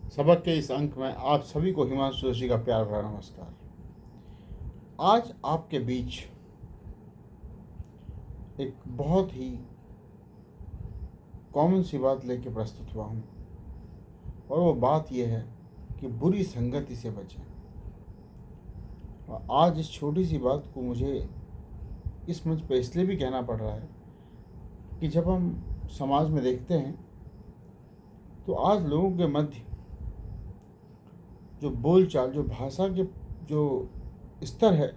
सबक के इस अंक में आप सभी को हिमांशु जोशी का प्यार भरा नमस्कार। आज आपके बीच एक बहुत ही कॉमन सी बात लेके प्रस्तुत हुआ हूँ, और वो बात यह है कि बुरी संगति से बचें। और आज इस छोटी सी बात को मुझे इस मंच पर इसलिए भी कहना पड़ रहा है कि जब हम समाज में देखते हैं तो आज लोगों के मध्य जो बोलचाल, जो भाषा के जो स्तर है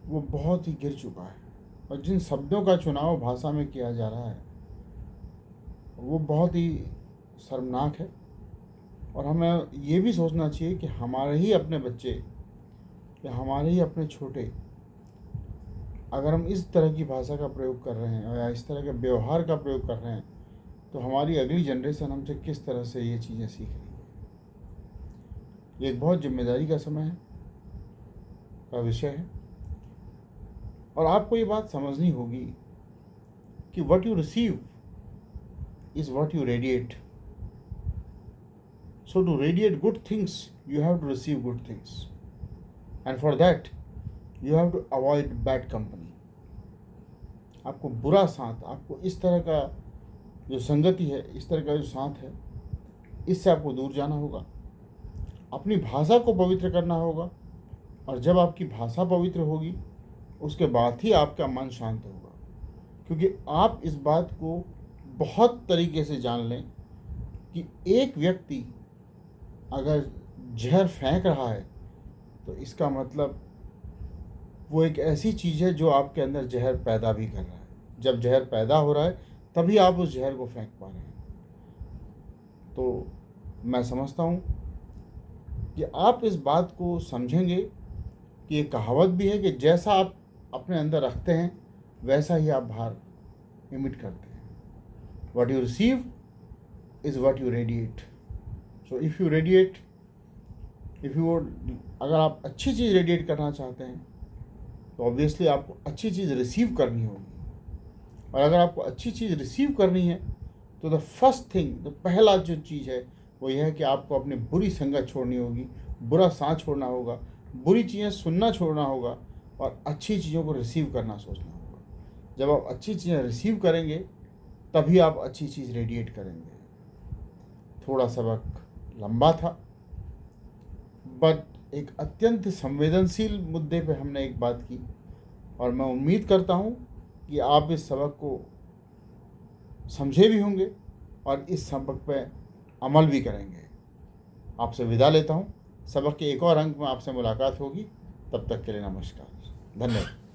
वो बहुत ही गिर चुका है, और जिन शब्दों का चुनाव भाषा में किया जा रहा है वो बहुत ही शर्मनाक है। और हमें ये भी सोचना चाहिए कि हमारे ही अपने बच्चे या हमारे ही अपने छोटे, अगर हम इस तरह की भाषा का प्रयोग कर रहे हैं या इस तरह के व्यवहार का प्रयोग कर रहे हैं तो हमारी अगली जनरेशन हमसे किस तरह से ये चीज़ें सीख रही है। ये एक बहुत जिम्मेदारी का समय है, का विषय है, और आपको ये बात समझनी होगी कि what you receive is what you radiate. So to radiate good things you have to receive good things, and for that you have to avoid bad company. आपको बुरा साथ, आपको इस तरह का जो संगति है, इस तरह का जो साथ है, इससे आपको दूर जाना होगा। अपनी भाषा को पवित्र करना होगा, और जब आपकी भाषा पवित्र होगी उसके बाद ही आपका मन शांत होगा। क्योंकि आप इस बात को बहुत तरीके से जान लें कि एक व्यक्ति अगर जहर फेंक रहा है तो इसका मतलब वो एक ऐसी चीज़ है जो आपके अंदर जहर पैदा भी कर रहा है। जब जहर पैदा हो रहा है तभी आप उस जहर को फेंक पा रहे हैं। तो मैं समझता हूँ कि आप इस बात को समझेंगे कि ये कहावत भी है कि जैसा आप अपने अंदर रखते हैं वैसा ही आप बाहर इमिट करते हैं। What you receive is what you radiate. So if you radiate, अगर आप अच्छी चीज़ रेडिएट करना चाहते हैं तो ऑब्वियसली आपको अच्छी चीज़ रिसीव करनी होगी। और अगर आपको अच्छी चीज़ रिसीव करनी है तो द फर्स्ट थिंग, तो पहला जो चीज़ है वो यह है कि आपको अपनी बुरी संगत छोड़नी होगी, बुरा साथ छोड़ना होगा, बुरी चीज़ें सुनना छोड़ना होगा, और अच्छी चीज़ों को रिसीव करना सोचना होगा। जब आप अच्छी चीज़ें रिसीव करेंगे तभी आप अच्छी चीज़ रेडिएट करेंगे। थोड़ा सबक लंबा था, बट एक अत्यंत संवेदनशील मुद्दे पे हमने एक बात की, और मैं उम्मीद करता हूँ कि आप इस सबक को समझे भी होंगे और इस सबक पे अमल भी करेंगे। आपसे विदा लेता हूँ। सबक के एक और अंक में आपसे मुलाकात होगी। तब तक के लिए नमस्कार, धन्यवाद।